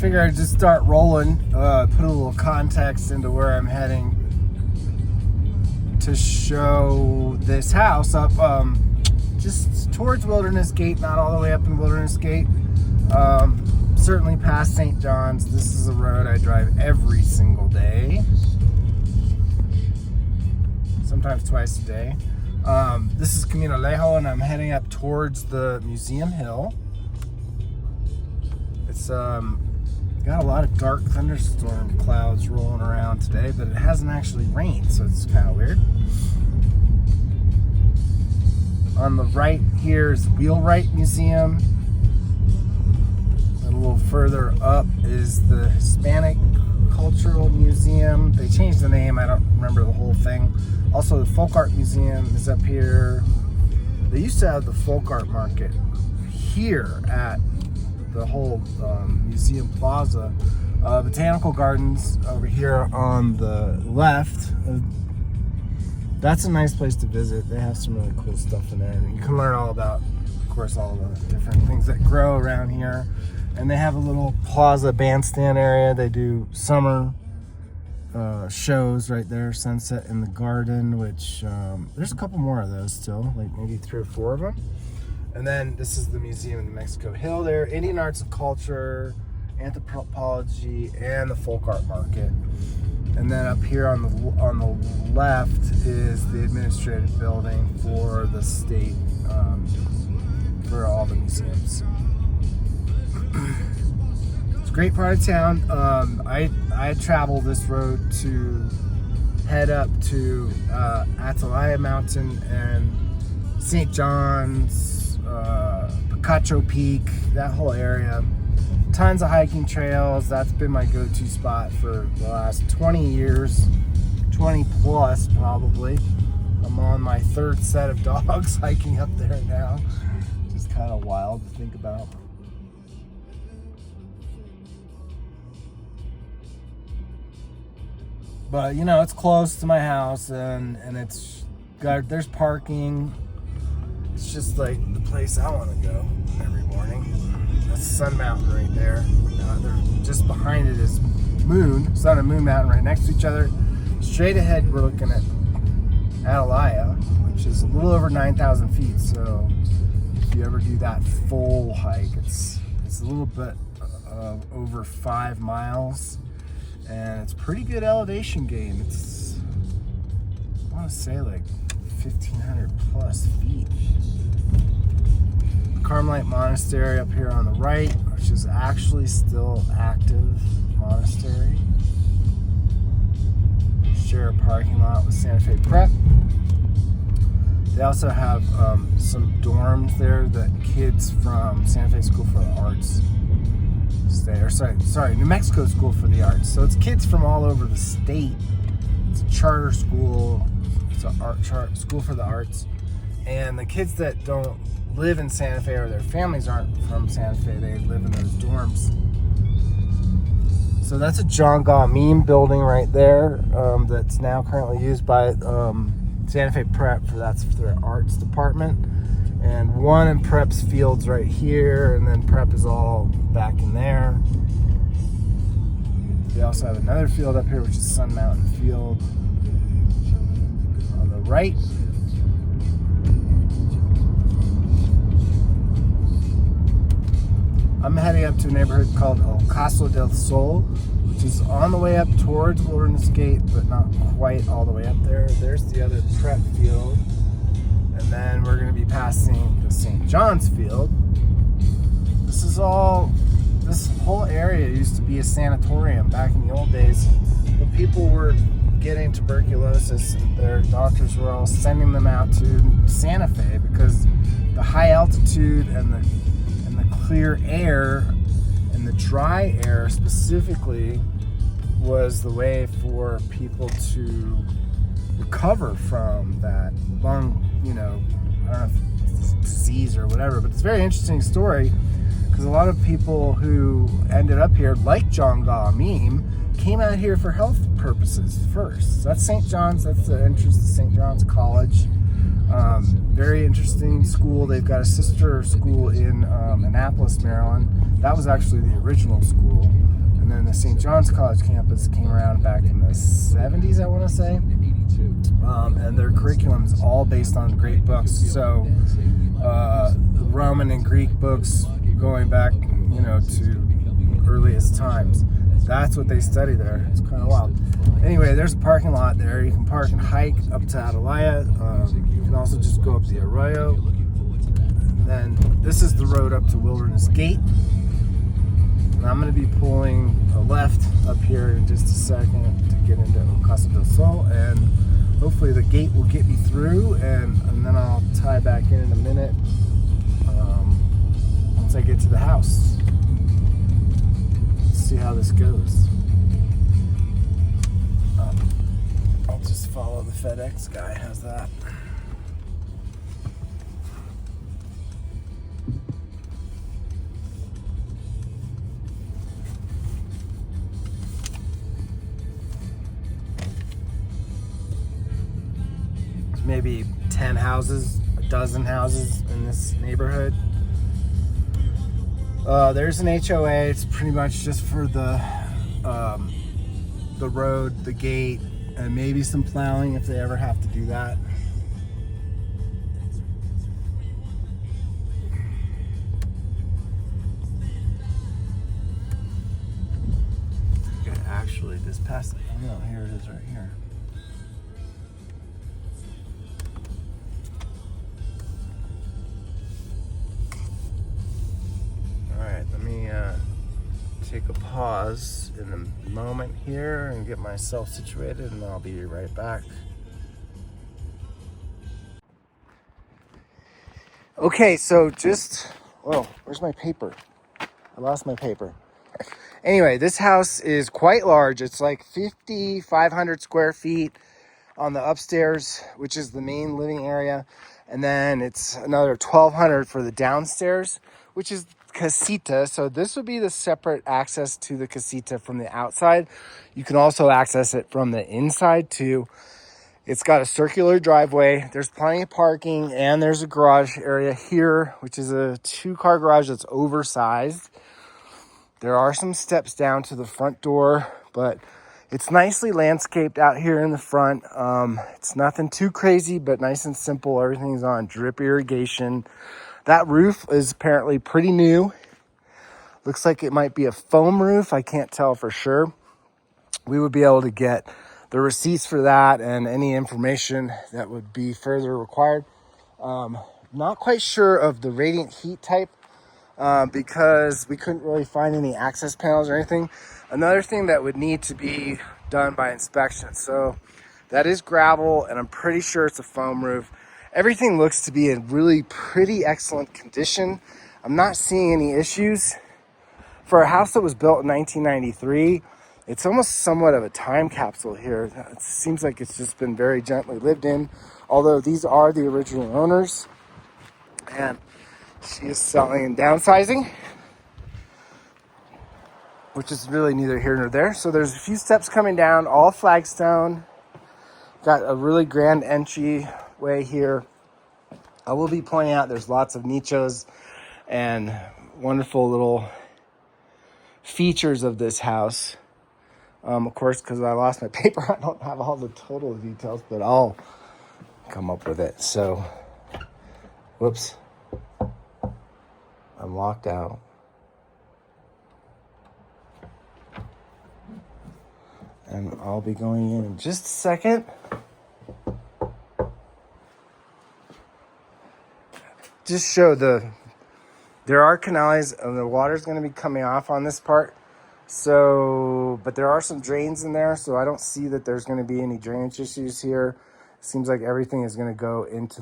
figure I'd just start rolling, put a little context into where I'm heading to show this house up just towards Wilderness Gate, not all the way up in Wilderness Gate. Certainly past St. John's. This is a road I drive every single day, sometimes twice a day. This is Camino Alejo, and I'm heading up towards the Museum Hill. It's got a lot of dark thunderstorm clouds rolling around today, but it hasn't actually rained, so it's kind of weird. On the right here is the Wheelwright Museum. A little further up is the Hispanic Cultural Museum. They changed the name, I don't remember the whole thing. Also, the Folk Art Museum is up here. They used to have the Folk Art Market here at the whole museum plaza. Botanical Gardens over here on the left. That's a nice place to visit. They have some really cool stuff in there. You can learn all about, of course, all the different things that grow around here. And they have a little plaza bandstand area. They do summer shows right there, Sunset in the Garden, which there's a couple more of those still, like maybe 3 or 4 of them. And then this is the Museum of New Mexico Hill there, Indian Arts and Culture, Anthropology, and the Folk Art Market. And then up here on the left is the administrative building for the state, for all the museums. It's a great part of town. I travel this road to head up to Atalaya Mountain and St. John's, Picacho Peak, that whole area. Tons of hiking trails. That's been my go-to spot for the last 20 years, 20 plus probably. I'm on my 3rd set of dogs hiking up there now. Just kind of wild to think about. But you know, it's close to my house, and it's got, there's parking. It's just like the place I want to go every morning. That's Sun Mountain right there. Just behind it is Moon, Sun and Moon Mountain right next to each other. Straight ahead, we're looking at Atalaya, which is a little over 9,000 feet. So if you ever do that full hike, it's a little bit over 5 miles, and it's pretty good elevation gain. It's, I want to say, like 1,500 plus feet. Carmelite Monastery up here on the right, which is actually still active monastery. Share a parking lot with Santa Fe Prep. They also have some dorms there that kids from Santa Fe School for the Arts stay, or sorry, New Mexico School for the Arts. So it's kids from all over the state. It's a charter school. It's an art school for the arts. And the kids that don't live in Santa Fe, or their families aren't from Santa Fe, they live in those dorms. So that's a John Gaw meme building right there, that's now currently used by Santa Fe Prep for their arts department. And one in Prep's fields right here, and then Prep is all back in there. They also have another field up here, which is Sun Mountain Field on the right. I'm heading up to a neighborhood called Ocaso del Sol, which is on the way up towards Wilderness Gate, but not quite all the way up there. There's the other Prep field. And then we're going to be passing the St. John's field. This whole area used to be a sanatorium back in the old days. When people were getting tuberculosis, their doctors were all sending them out to Santa Fe because the high altitude and the clear air and the dry air specifically was the way for people to recover from that lung, I don't know if it's disease or whatever, but it's a very interesting story because a lot of people who ended up here, like John Gaw meme, came out here for health purposes first. So that's St. John's, that's the entrance to St. John's College. Very interesting school. They've got a sister school in Annapolis, Maryland. That was actually the original school. And then the St. John's College campus came around back in the 70s, I want to say. And their curriculum is all based on great books. So Roman and Greek books going back, to earliest times. That's what they study there. It's kind of wild. Anyway, there's a parking lot there. You can park and hike up to Atalaya. You can also just go up the Arroyo. And then this is the road up to Wilderness Gate. And I'm going to be pulling a left up here in just a second to get into Ocaso del Sol. And hopefully the gate will get me through. And then I'll tie back in a minute once I get to the house. See how this goes. I'll just follow the FedEx guy. How's that? There's maybe 10 houses, a dozen houses in this neighborhood. There's an HOA. It's pretty much just for the road, the gate, and maybe some plowing if they ever have to do that. Okay, actually, this past, oh no, here it is right here. Let me take a pause in the moment here and get myself situated, and I'll be right back. Okay, so where's my paper? I lost my paper. Anyway, this house is quite large. It's like 5,500 square feet on the upstairs, which is the main living area. And then it's another 1,200 for the downstairs, which is Casita. So this would be the separate access to the Casita from the outside. You can also access it from the inside too. It's got a circular driveway. There's plenty of parking, and there's a garage area here, which is a 2-car garage that's oversized. There are some steps down to the front door, but it's nicely landscaped out here in the front. It's nothing too crazy, but nice and simple. Everything's on drip irrigation. That roof is apparently pretty new. Looks like it might be a foam roof. I can't tell for sure. We would be able to get the receipts for that and any information that would be further required. Not quite sure of the radiant heat type because we couldn't really find any access panels or anything. Another thing that would need to be done by inspection. So that is gravel, and I'm pretty sure it's a foam roof. Everything looks to be in really pretty excellent condition. I'm not seeing any issues. For a house that was built in 1993, it's almost somewhat of a time capsule here. It seems like it's just been very gently lived in, although these are the original owners. And she is selling and downsizing, which is really neither here nor there. So there's a few steps coming down, all flagstone. Got a really grand entryway here. I will be pointing out there's lots of nichos and wonderful little features of this house. Of course, because I lost my paper, I don't have all the total details, but I'll come up with it. So, whoops. I'm locked out. And I'll be going in just a second. Just show there are canals and the water's going to be coming off on this part. So, but there are some drains in there, so I don't see that there's going to be any drainage issues here. It seems like everything is going to go into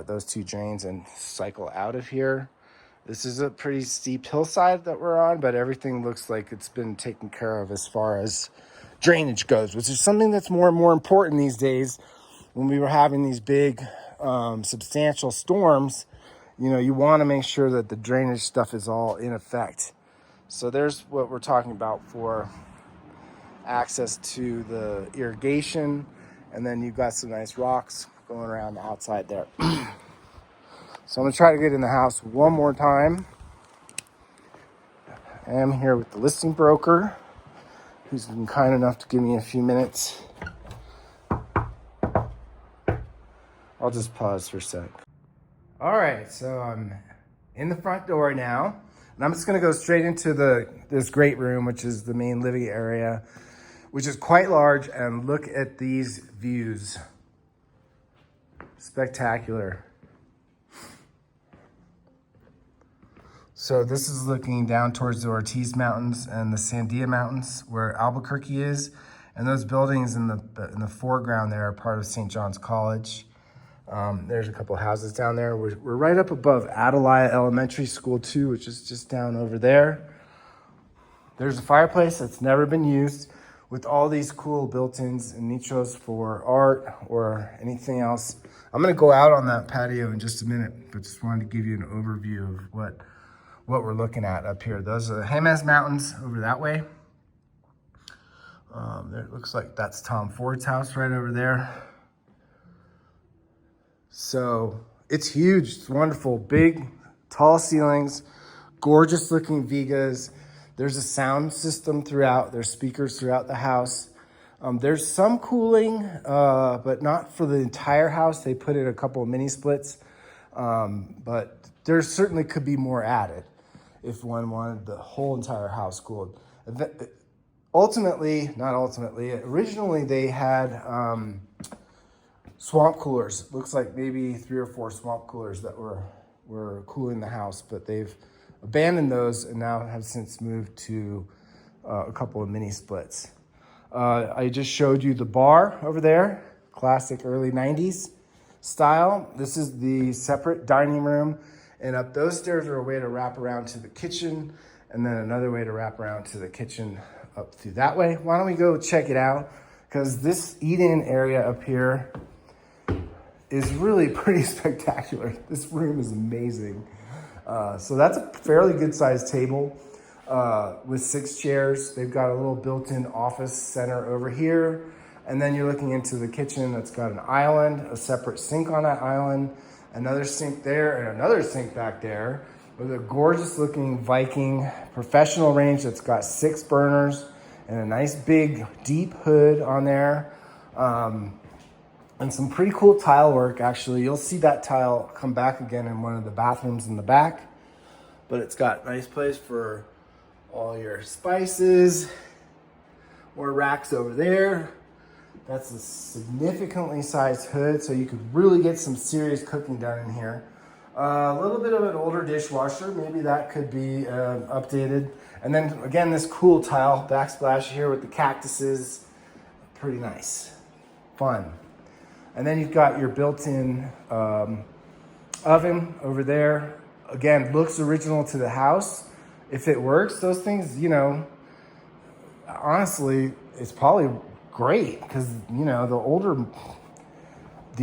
those two drains and cycle out of here. This is a pretty steep hillside that we're on, but everything looks like it's been taken care of as far as drainage goes, which is something that's more and more important these days. When we were having these big, substantial storms, you want to make sure that the drainage stuff is all in effect. So there's what we're talking about for access to the irrigation. And then you've got some nice rocks going around the outside there. So I'm going to try to get in the house one more time. I am here with the listing broker, who's been kind enough to give me a few minutes. I'll just pause for a sec. All right, so I'm in the front door now, and I'm just gonna go straight into this great room, which is the main living area, which is quite large, and look at these views. Spectacular. So this is looking down towards the Ortiz Mountains and the Sandia Mountains, where Albuquerque is. And those buildings in the foreground there are part of St. John's College. There's a couple houses down there. We're right up above Adelia Elementary School too, which is just down over there. There's a fireplace that's never been used, with all these cool built-ins and nichos for art or anything else. I'm gonna go out on that patio in just a minute, but just wanted to give you an overview of what we're looking at up here. Those are the Jemez Mountains over that way. There, it looks like that's Tom Ford's house right over there. So it's huge, it's wonderful, big, tall ceilings, gorgeous looking vigas. There's a sound system throughout, there's speakers throughout the house. There's some cooling, but not for the entire house. They put in a couple of mini splits, but there certainly could be more added if one wanted the whole entire house cooled. Originally they had swamp coolers. Looks like maybe 3 or 4 swamp coolers that were cooling the house, but they've abandoned those and now have since moved to a couple of mini splits. I just showed you the bar over there, classic early 90s style. This is the separate dining room, and up those stairs are a way to wrap around to the kitchen, and then another way to wrap around to the kitchen up through that way. Why don't we go check it out? Because this eat-in area up here is really pretty spectacular. This room is amazing. So that's a fairly good sized table with 6 chairs. They've got a little built-in office center over here. And then you're looking into the kitchen that's got an island, a separate sink on that island, another sink there, and another sink back there with a gorgeous looking Viking professional range that's got 6 burners and a nice big deep hood on there. And some pretty cool tile work, actually. You'll see that tile come back again in one of the bathrooms in the back. But it's got a nice place for all your spices. More racks over there. That's a significantly sized hood, so you could really get some serious cooking done in here. A little bit of an older dishwasher. Maybe that could be updated. And then, again, this cool tile backsplash here with the cactuses. Pretty nice. Fun. And then you've got your built-in oven over there. Again, looks original to the house. If it works, those things, you know, honestly, it's probably great because, you know, the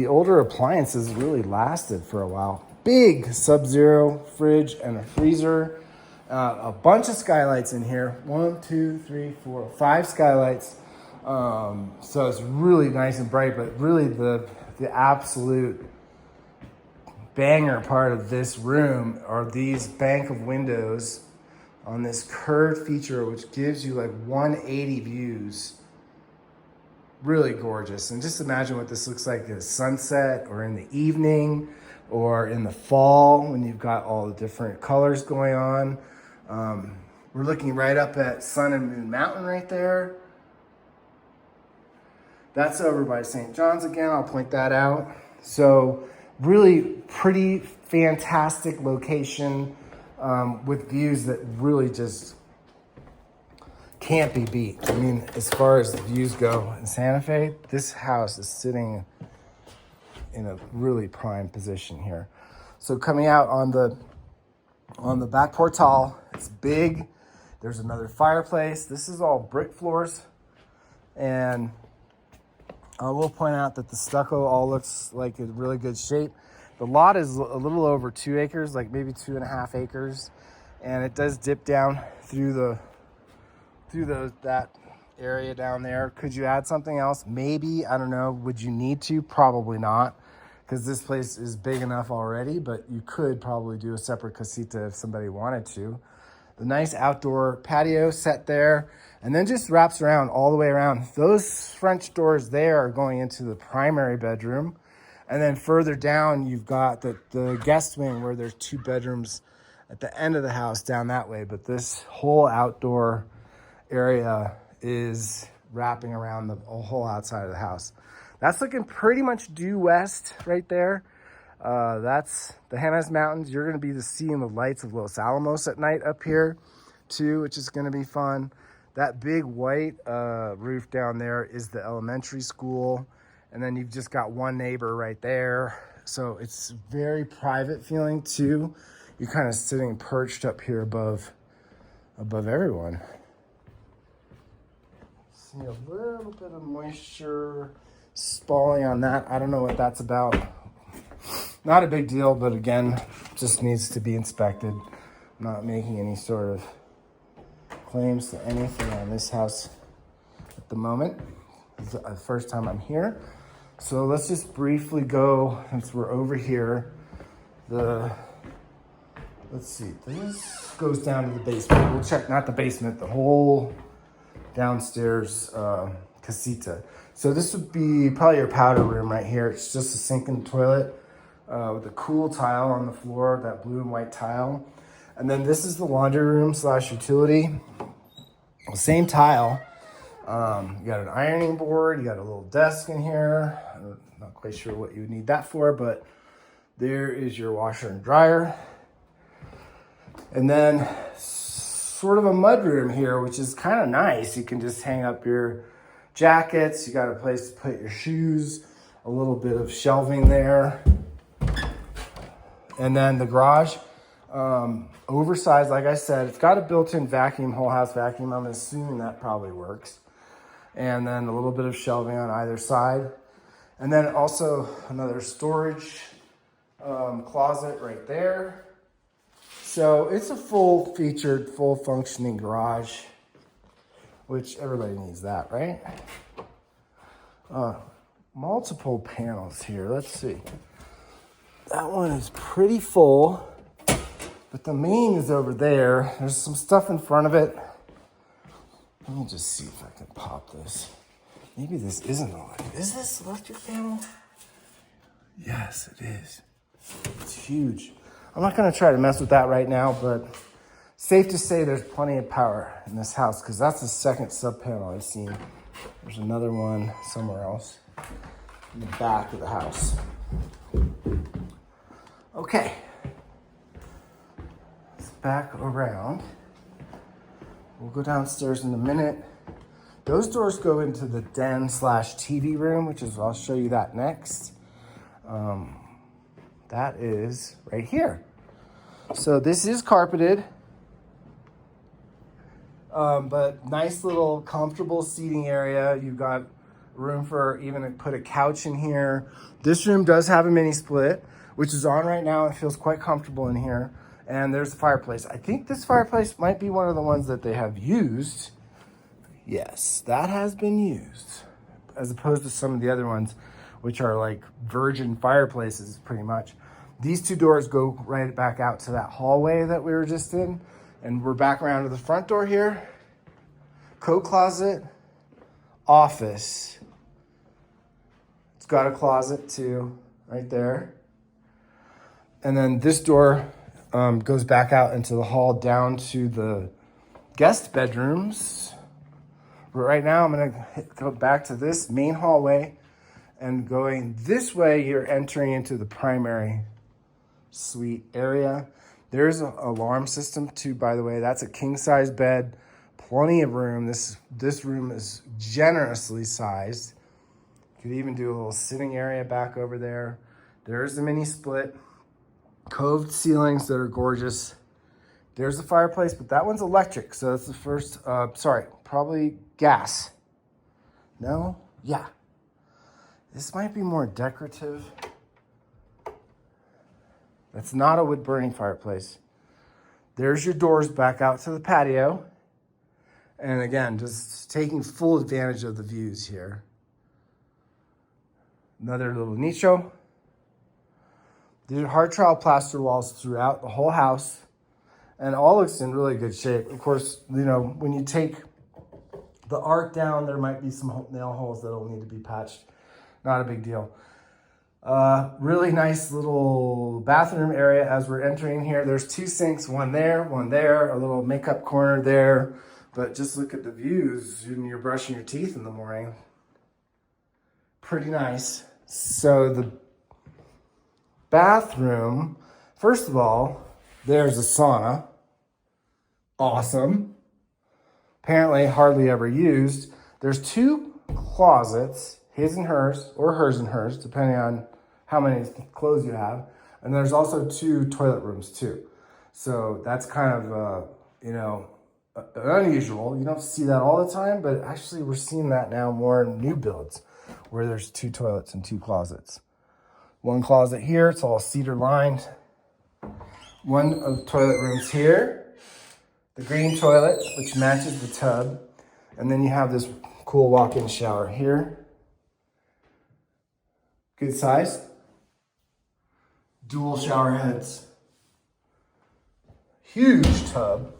older appliances really lasted for a while. Big Sub-Zero fridge and a freezer. A bunch of skylights in here. 1, 2, 3, 4, 5 skylights. So it's really nice and bright, but really the absolute banger part of this room are these bank of windows on this curved feature, which gives you like 180 views. Really gorgeous. And just imagine what this looks like at sunset or in the evening or in the fall when you've got all the different colors going on. We're looking right up at Sun and Moon Mountain right there. That's over by St. John's again. I'll point that out. So really pretty fantastic location with views that really just can't be beat. I mean, as far as the views go in Santa Fe, this house is sitting in a really prime position here. So coming out on the back portal, it's big. There's another fireplace. This is all brick floors, and I will point out that the stucco all looks like in really good shape. The lot is a little over 2 acres, like maybe 2.5 acres, and it does dip down through that area down there. Could you add something else? Maybe, I don't know. Would you need to? Probably not, because this place is big enough already, but you could probably do a separate casita if somebody wanted to. the nice outdoor patio set there, and then just wraps around all the way around. Those French doors there are going into the primary bedroom. And then further down, you've got the guest wing where there's 2 bedrooms at the end of the house down that way. But this whole outdoor area is wrapping around the whole outside of the house. That's looking pretty much due west right there. That's the Jemez Mountains. You're going to be seeing the lights of Los Alamos at night up here too, which is going to be fun. That big white roof down there is the elementary school. And then you've just got one neighbor right there. So it's very private feeling too. You're kind of sitting perched up here above everyone. See a little bit of moisture spalling on that. I don't know what that's about. Not a big deal, but again, just needs to be inspected. I'm not making any sort of claims to anything on this house at the moment. It's the first time I'm here. So let's just briefly go, since we're over here, let's see, this goes down to the basement. We'll check, not the basement, the whole downstairs casita. So this would be probably your powder room right here. It's just a sink and toilet with a cool tile on the floor, that blue and white tile. And then this is the laundry room / utility. Same tile. You got an ironing board, you got a little desk in here. I'm not quite sure what you would need that for, but there is your washer and dryer. And then sort of a mud room here, which is kind of nice. You can just hang up your jackets. You got a place to put your shoes, a little bit of shelving there. And then the garage, oversized, like I said, it's got a built-in vacuum, whole house vacuum. I'm assuming that probably works. And then a little bit of shelving on either side. And then also another storage closet right there. So it's a full-featured, full-functioning garage, which everybody needs that, right? Multiple panels here. Let's see. That one is pretty full, but the main is over there. There's some stuff in front of it. Let me just see if I can pop this. Maybe this isn't electric. Is this electric panel? Yes, it is. It's huge. I'm not gonna try to mess with that right now, but safe to say there's plenty of power in this house because that's the second sub panel I've seen. There's another one somewhere else in the back of the house. Okay. Let's back around. We'll go downstairs in a minute. Those doors go into the den / TV room, which is, I'll show you that next. That is right here. So this is carpeted, but nice little comfortable seating area. You've got room for even to put a couch in here. This room does have a mini split, which is on right now. It feels quite comfortable in here. And there's the fireplace. I think this fireplace might be one of the ones that they have used. Yes, that has been used, as opposed to some of the other ones, which are like virgin fireplaces, pretty much. These 2 doors go right back out to that hallway that we were just in. And we're back around to the front door here. Coat closet, office. It's got a closet too, right there. And then this door goes back out into the hall down to the guest bedrooms. But right now I'm gonna go back to this main hallway, and going this way, you're entering into the primary suite area. There's an alarm system too, by the way. That's a king size bed, plenty of room. This room is generously sized. You could even do a little sitting area back over there. There's the mini split, coved ceilings that are gorgeous. There's the fireplace, but that one's electric. So that's the first, probably gas. No? Yeah. This might be more decorative. That's not a wood burning fireplace. There's your doors back out to the patio. And again, just taking full advantage of the views here. Another little nicho. These are hard trowel plaster walls throughout the whole house. And all looks in really good shape. Of course, you know, when you take the art down, there might be some nail holes that'll need to be patched. Not a big deal. Really nice little bathroom area as we're entering here. There's 2 sinks, one there, a little makeup corner there. But just look at the views when you're brushing your teeth in the morning. Pretty nice. So the bathroom, first of all, there's a sauna. Awesome. Apparently hardly ever used. There's 2 closets, his and hers, or hers and hers, depending on how many clothes you have. And there's also 2 toilet rooms too. So that's kind of, you know, unusual. You don't see that all the time, but actually we're seeing that now more in new builds where there's 2 toilets and 2 closets. 1 closet here, it's all cedar lined. 1 of the toilet rooms here. The green toilet, which matches the tub. And then you have this cool walk-in shower here. Good size. Dual shower heads. Huge tub.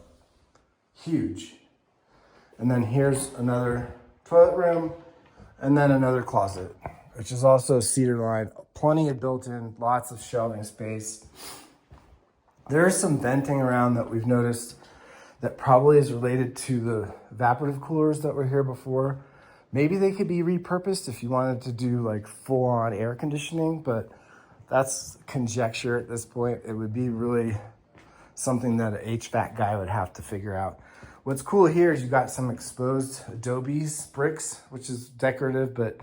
Huge. And then here's another toilet room and then another closet, which is also cedar lined. Plenty of built-in, lots of shelving space. There is some venting around that we've noticed that probably is related to the evaporative coolers that were here before. Maybe they could be repurposed if you wanted to do like full-on air conditioning, but that's conjecture at this point. It would be really something that an HVAC guy would have to figure out. What's cool here is you got some exposed adobes, bricks, which is decorative, but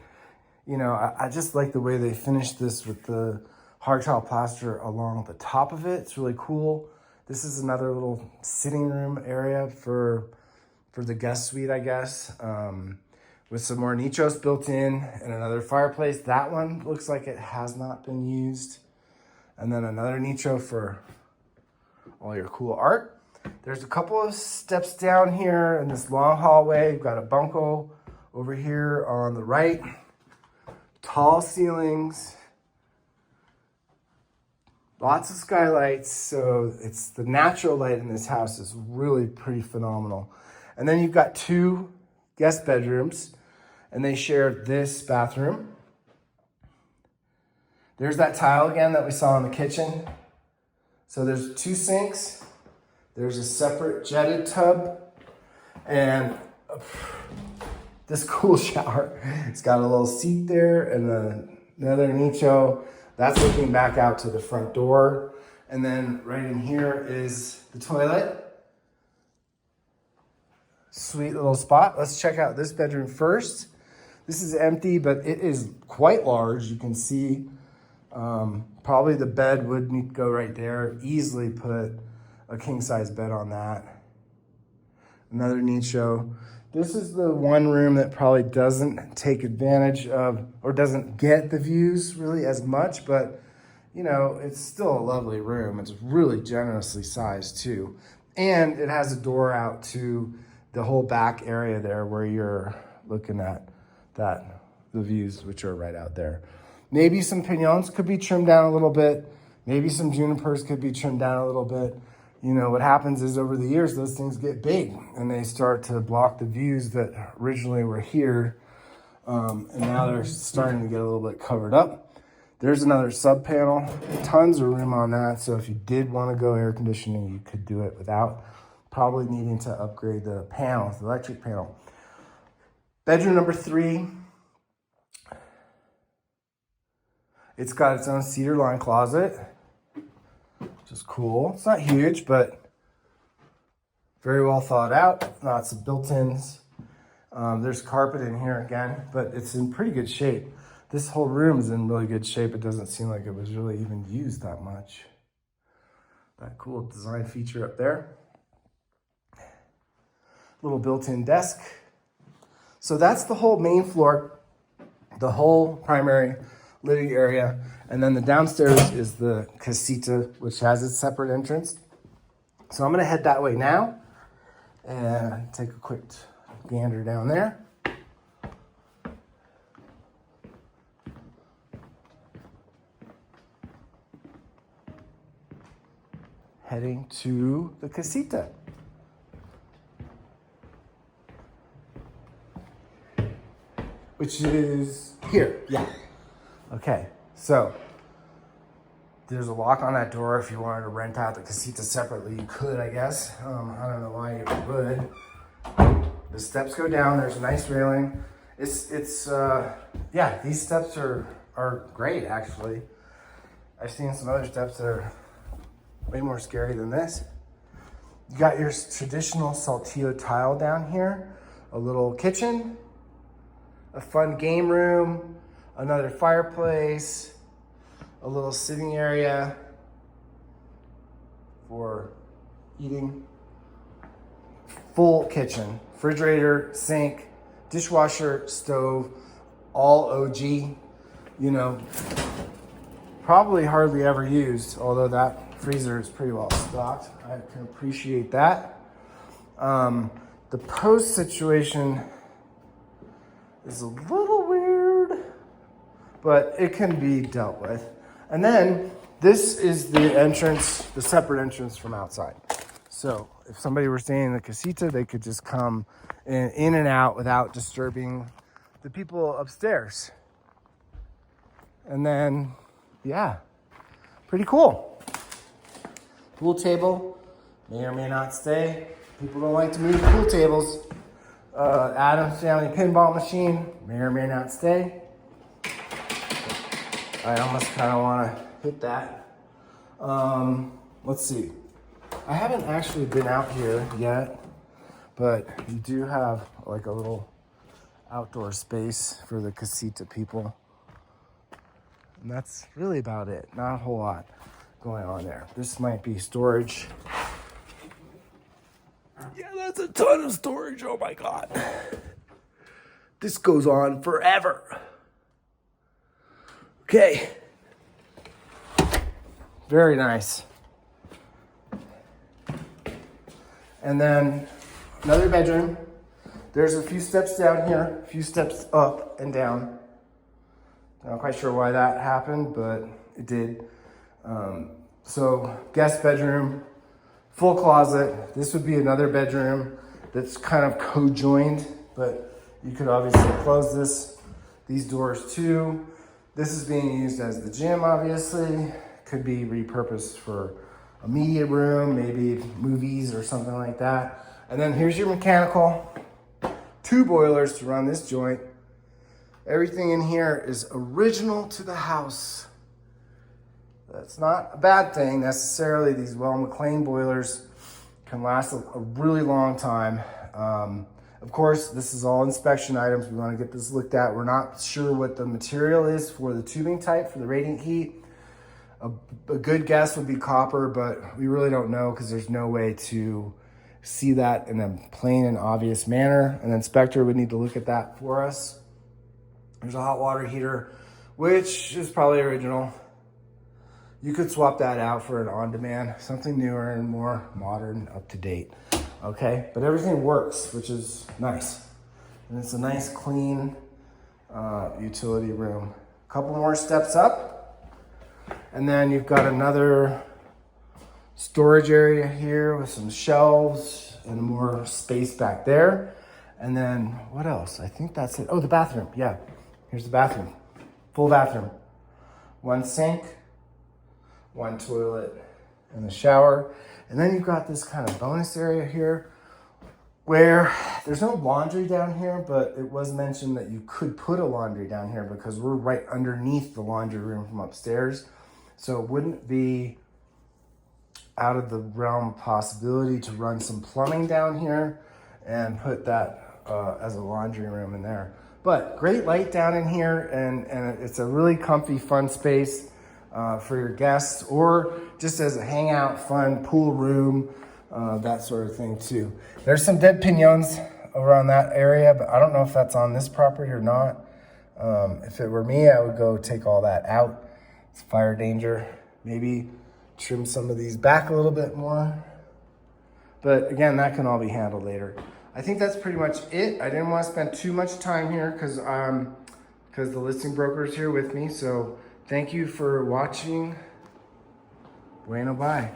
you know, I just like the way they finished this with the hard tile plaster along the top of it. It's really cool. This is another little sitting room area for the guest suite, I guess, with some more nichos built in and another fireplace. That one looks like it has not been used. And then another nicho for all your cool art. There's a couple of steps down here in this long hallway. You've got a bunco over here on the right. Tall ceilings. Lots of skylights, so it's the natural light in this house is really pretty phenomenal. And then you've got 2 guest bedrooms, and they share this bathroom. There's that tile again that we saw in the kitchen. So there's 2 sinks. There's a separate jetted tub, and this cool shower. It's got a little seat there and another nicho. That's looking back out to the front door. And then right in here is the toilet. Sweet little spot. Let's check out this bedroom first. This is empty, but it is quite large. You can see probably the bed would need to go right there. Easily put a king-size bed on that. Another nicho. This is the one room that probably doesn't take advantage of or doesn't get the views really as much, but you know, it's still a lovely room. It's really generously sized too. And it has a door out to the whole back area there where you're looking at the views, which are right out there. Maybe some piñons could be trimmed down a little bit. Maybe some junipers could be trimmed down a little bit. You know, what happens is over the years, those things get big and they start to block the views that originally were here. And now they're starting to get a little bit covered up. There's another sub panel, tons of room on that. So if you did want to go air conditioning, you could do it without probably needing to upgrade the panel, the electric panel. Bedroom number 3. It's got its own cedar lined closet, which is cool. It's not huge, but very well thought out. Lots of built-ins. There's carpet in here again, but it's in pretty good shape. This whole room is in really good shape. It doesn't seem like it was really even used that much. That cool design feature up there. Little built-in desk. So that's the whole main floor, the whole primary living area. And then the downstairs is the Casita, which has its separate entrance. So I'm gonna head that way now and take a quick gander down there. heading to the Casita. Which is here, yeah. Okay, so there's a lock on that door. If you wanted to rent out the Casita separately, you could, I guess. I don't know why you would. The steps go down. There's a nice railing. Yeah, these steps are great, actually. I've seen some other steps that are way more scary than this. You got your traditional Saltillo tile down here, a little kitchen, a fun game room, another fireplace, a little sitting area for eating, full kitchen, refrigerator, sink, dishwasher, stove, all OG, you know, probably hardly ever used, although that freezer is pretty well stocked. I can appreciate that. The post situation is a little weird, but it can be dealt with. And then this is the entrance, the separate entrance from outside. So if somebody were staying in the Casita, they could just come in and out without disturbing the people upstairs. And then, yeah, pretty cool. Pool table, may or may not stay. People don't like to move pool tables. Adam's Family pinball machine, may or may not stay. I almost kind of want to hit that. Let's see. I haven't actually been out here yet, but you do have like a little outdoor space for the Casita people. And that's really about it. Not a whole lot going on there. This might be storage. Yeah, that's a ton of storage. Oh my God. This goes on forever. Okay. Very nice. And then another bedroom. There's a few steps down here, a few steps up and down. I'm not quite sure why that happened, but it did. So guest bedroom, full closet. This would be another bedroom that's kind of co-joined, but you could obviously close these doors too. This is being used as the gym, obviously. Could be repurposed for a media room, maybe movies or something like that. And then here's your mechanical. 2 boilers to run this joint. Everything in here is original to the house. That's not a bad thing necessarily. These Well-McLean boilers can last a really long time. Of course, this is all inspection items. We want to get this looked at. We're not sure what the material is for the tubing type for the radiant heat. A good guess would be copper, but we really don't know because there's no way to see that in a plain and obvious manner. An inspector would need to look at that for us. There's a hot water heater, which is probably original. You could swap that out for an on-demand, something newer and more modern, up-to-date. Okay, but everything works, which is nice. And it's a nice, clean utility room. A couple more steps up. And then you've got another storage area here with some shelves and more space back there. And then what else? I think that's it. Oh, the bathroom. Yeah, here's the bathroom. Full bathroom. 1 sink, 1 toilet, and a shower. And then you've got this kind of bonus area here where there's no laundry down here, but it was mentioned that you could put a laundry down here because we're right underneath the laundry room from upstairs. So it wouldn't be out of the realm of possibility to run some plumbing down here and put that as a laundry room in there. But great light down in here, and it's a really comfy, fun space for your guests, or just as a hangout, fun pool room, that sort of thing too. There's some dead piñons around that area, but I don't know if that's on this property or not. If it were me, I would go take all that out. It's fire danger. Maybe trim some of these back a little bit more. But again, that can all be handled later. I think that's pretty much it. I didn't want to spend too much time here because the listing broker is here with me. So thank you for watching. Bueno, bye.